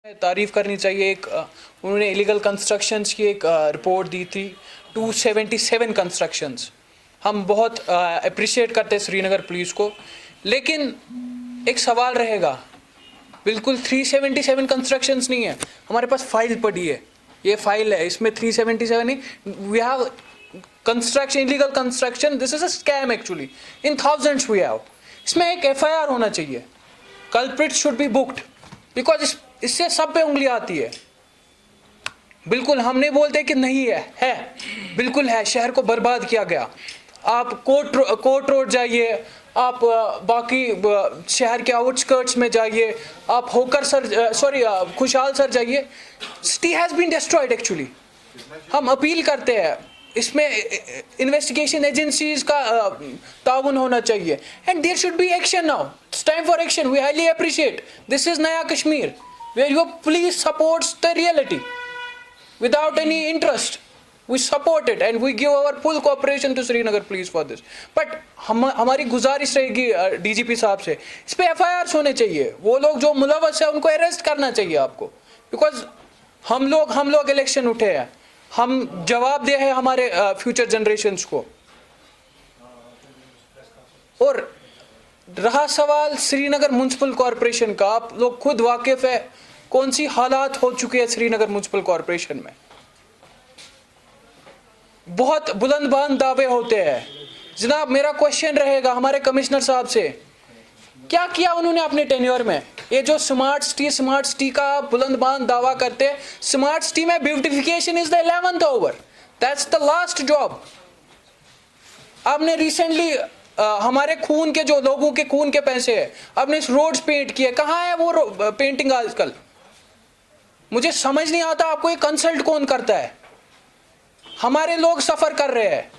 तारीफ करनी चाहिए। उन्होंने इलीगल कंस्ट्रक्शंस की एक रिपोर्ट दी थी, 277 कंस्ट्रक्शंस। हम बहुत अप्रिशिएट करते हैं श्रीनगर पुलिस को, लेकिन एक सवाल रहेगा, बिल्कुल 377 कंस्ट्रक्शंस नहीं है, हमारे पास फाइल पड़ी है, ये फाइल है, इसमें 377 नहीं, we have construction, illegal construction, this is a scam actually, in thousands we have. इसमें एक FIR होना चाहिए, culprit should be booked, because इससे सब पे उंगली आती है। बिल्कुल हम नहीं बोलते कि नहीं है, बिल्कुल है, शहर को बर्बाद किया गया। आप कोर्ट रोड जाइए, आप बाकी शहर के आउटस्कर्ट्स में जाइए, आप होकर सर खुशहाल सर जाइए, city has been destroyed actually. हम अपील करते हैं, इसमें इन्वेस्टिगेशन एजेंसीज का ताउन होना चाहिए, and there should be action now, it's time for action. We highly appreciate, this is नया Kashmir where your police supports the reality without any interest. We support it and we give our full cooperation to Srinagar police for this. But हमारी गुजारिश रहेगी DGP साहब से, इस पे FIRs होने चाहिए। वो लोग जो मुलव्वस है उनको अरेस्ट करना चाहिए आपको, बिकॉज हम लोग इलेक्शन उठे हैं, हम जवाब दे हैं हमारे फ्यूचर जनरेशन्स को। और रहा सवाल श्रीनगर म्युनिसिपल कॉरपोरेशन का, आप लोग खुद वाकिफ है कौन सी हालात हो चुके हैं श्रीनगर म्युनिसिपल कॉरपोरेशन में। बहुत बुलंद दावे होते हैं। जनाब मेरा क्वेश्चन रहेगा हमारे कमिश्नर साहब से, क्या किया उन्होंने अपने टेन्योर में? ये जो स्मार्ट सिटी का बुलंद दावा करते हैं, स्मार्ट सिटी में beautification is the 11th over, that's the last job. आपने रिसेंटली हमारे खून के, जो लोगों के खून के पैसे है, आपने रोड्स पेंट किए, कहाँ है वो पेंटिंग आजकल? मुझे समझ नहीं आता आपको ये कंसल्ट कौन करता है। हमारे लोग सफर कर रहे हैं।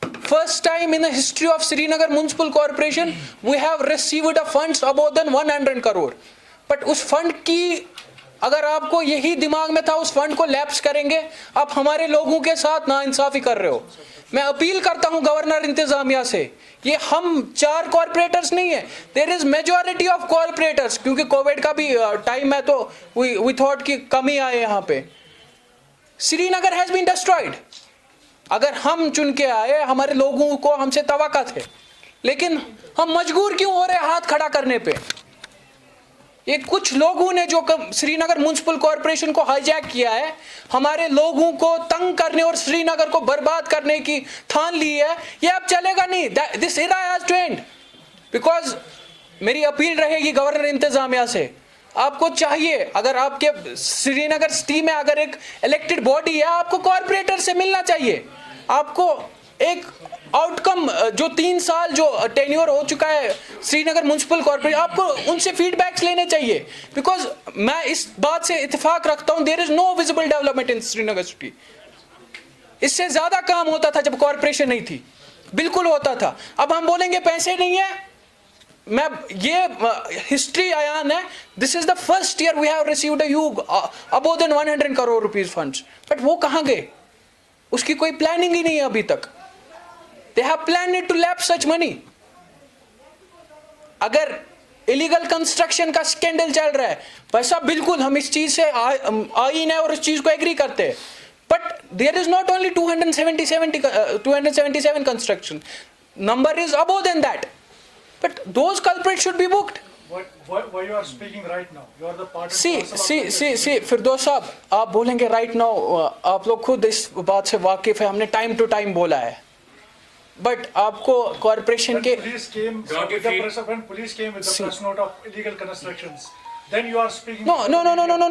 First time in the history of Srinagar municipal corporation we have received a funds about then 100 crore, but उस फंड की, अगर आपको यही दिमाग में था उस फंड को लैप्स करेंगे, आप हमारे लोगों के साथ नाइंसाफी कर रहे हो। मैं अपील करता हूं गवर्नर इंतजामिया से, ये हम 4 कॉर्पोरेटर्स नहीं है, there is majority of corporators, क्योंकि कोविड का भी टाइम है तो वी थॉट कि कमी आए यहाँ पे। Srinagar has been destroyed. अगर हम चुन के आए, हमारे लोगों को हमसे तवक्का थे, लेकिन हम मजबूर क्यों हो रहे हाथ खड़ा करने पे? ये कुछ लोगों ने जो श्रीनगर म्युनिसिपल कॉर्पोरेशन को हाईजैक किया है, हमारे लोगों को तंग करने और श्रीनगर को बर्बाद करने की ठान ली है, ये अब चलेगा नहीं। This era has to end. Because मेरी अपील रहेगी गवर्नर इंतजामिया से, आपको चाहिए, अगर आपके श्रीनगर सिटी में अगर एक इलेक्टेड बॉडी है, आपको कॉर्पोरेटर से मिलना चाहिए। आपको एक आउटकम, जो 3 साल जो टेन्योर हो चुका है श्रीनगर म्युनिसिपल कॉर्पोरेशन, आपको उनसे फीडबैक्स लेने चाहिए। बिकॉज मैं इस बात से इत्तेफाक रखता हूं, there is no visible development in Srinagar city. इससे ज्यादा काम होता था जब कॉर्पोरेशन नहीं थी, बिल्कुल होता था। अब हम बोलेंगे पैसे नहीं है, मैं ये हिस्ट्री आयान है, this is the first year we have received about then 100 crore rupees funds, but वो कहां गए? उसकी कोई प्लानिंग ही नहीं है अभी तक। They have planned to lapse such money. अगर इलीगल कंस्ट्रक्शन का स्कैंडल चल रहा है, वैसा बिल्कुल हम इस चीज से आईन है और इस चीज को एग्री करते हैं, but there is not only 277 construction, number is above then that, but those culprits should be booked. Why you are speaking right now? You are the part. See, फिरदौस साहब, आप बोलेंगे राइट नाउ, आप लोग खुद इस बात से वाकिफ है, हमने टाइम टू टाइम बोला है, बट आपको कॉर्पोरेशन के police came with the press note of illegal constructions, then you are speaking. No.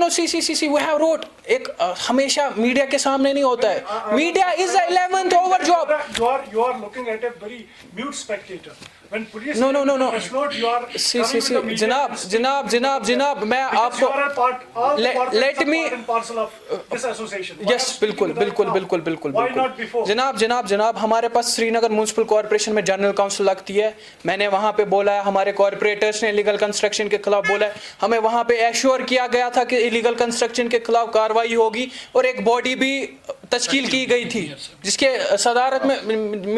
See, we have wrote, एक हमेशा मीडिया के सामने नहीं होता है, media is the 11th over job. You are looking at a very mute spectator. When police No. press note, you are See, जनाब, मैं आपको you are a part, all the let me part and parcel of this association. Yes, बिल्कुल। Why not before? जनाब, हमारे पास Srinagar municipal corporation में general council लगती है, मैंने वहां पे बोला है, हमारे कॉर्पोरेटर्स ने इलीगल कंस्ट्रक्शन के खिलाफ बोला है, हमें वहां पे एश्योर किया गया था कि इलीगल कंस्ट्रक्शन के खिलाफ कार्रवाई होगी, और एक बॉडी भी तश्कील की गई थी, जिसके सदारत में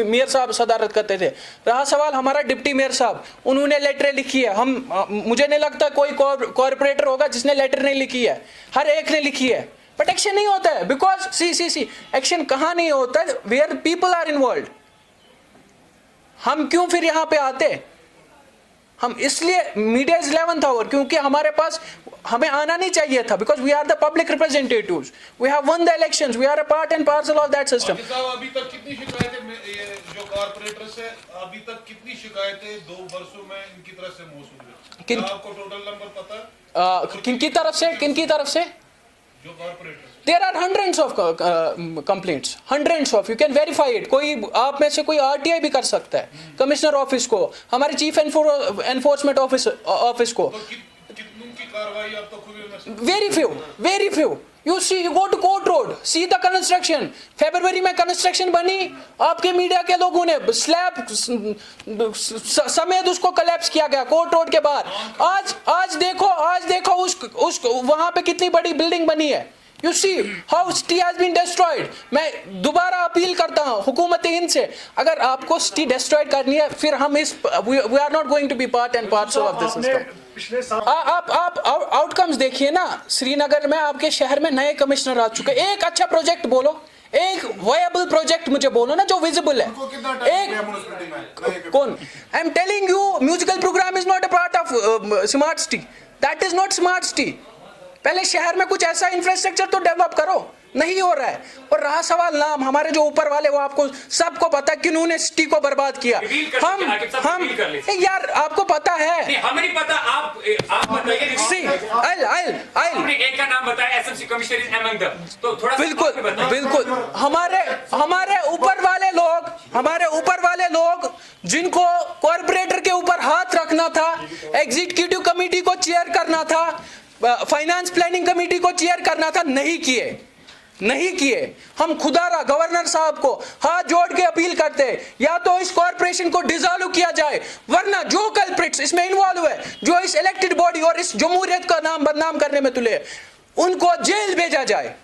मेयर साहब सदारत करते थे। रहा सवाल हमारा डिप्टी मेयर साहब, उन्होंने लेटर लिखी है। मुझे नहीं लगता कोई कॉर्पोरेटर होगा जिसने लेटर नहीं लिखी है, हर एक ने लिखी है, बट एक्शन नहीं होता है। बिकॉज सी एक्शन कहाँ नहीं होता है? Where people are involve. हम क्यों फिर यहाँ पे आते? हम इसलिए मीडिया इज 11th आवर, क्योंकि हमारे पास हमें आना नहीं चाहिए था, because we are the public representatives, we have won the elections, we are a part and parcel of that system. अभी तक कितनी शिकायतें जो कारपोरेटर्स है, अभी तक कितनी शिकायतें 2 वर्षों में इनकी तरफ से मौसूल है? क्या आपको टोटल नंबर पता है? किनकी तरफ से जो corporators? There are hundreds of complaints, hundreds of, you can verify it। कोई आप में से कोई RTI भी कर सकता है, कमिश्नर ऑफिस को, हमारे चीफ एनफोर्समेंट ऑफिस को। तो कितनों की कार्रवाई अब तक हुई है? very few। You see, you go to Court Road, see the construction। फरवरी में कंस्ट्रक्शन बनी, आपके मीडिया के लोगों ने स्लैब समेत उसको कोलैप्स किया गया कोर्ट रोड के बाहर। आज देखो उस वहां पे कितनी बड़ी बिल्डिंग बनी है। You see how STI has been destroyed। मैं दोबारा अपील करता हूँ हुकूमत हिंद से, अगर आपको STI destroyed करनी है, फिर हम we are not going to be part and parcel of this system। पिछले साल आप आउटकम्स देखिए ना, श्रीनगर में आपके शहर में नए कमिश्नर आ चुके। एक अच्छा प्रोजेक्ट बोलो, एक वायबल प्रोजेक्ट मुझे बोलो ना जो विजिबल है। कौन? I am telling you, musical programme is not a part of smart city, that is not smart city. पहले शहर में कुछ ऐसा इंफ्रास्ट्रक्चर तो डेवलप करो, नहीं हो रहा है। और रहा सवाल नाम, हमारे जो ऊपर वाले वो आपको सबको पता है किन्होंने सिटी को बर्बाद किया। हम यार आपको पता है, नहीं हमें नहीं पता। आप बताइए। सी आपने एक का नाम बताया, SMC commissioner is among them, तो थोड़ा बिल्कुल हमारे ऊपर वाले लोग जिनको कॉर्पोरेटर के ऊपर हाथ रखना था, एग्जीक्यूटिव कमेटी को चेयर करना था, फाइनेंस प्लानिंग कमेटी को चेयर करना था, नहीं किए। हम खुदारा गवर्नर साहब को हाथ जोड़ के अपील करते हैं, या तो इस कॉर्पोरेशन को डिसॉल्व किया जाए, वरना जो कल्प्रिट्स इसमें इन्वॉल्व है, जो इस इलेक्टेड बॉडी और इस जमहूरियत का नाम बदनाम करने में तुले, उनको जेल भेजा जाए।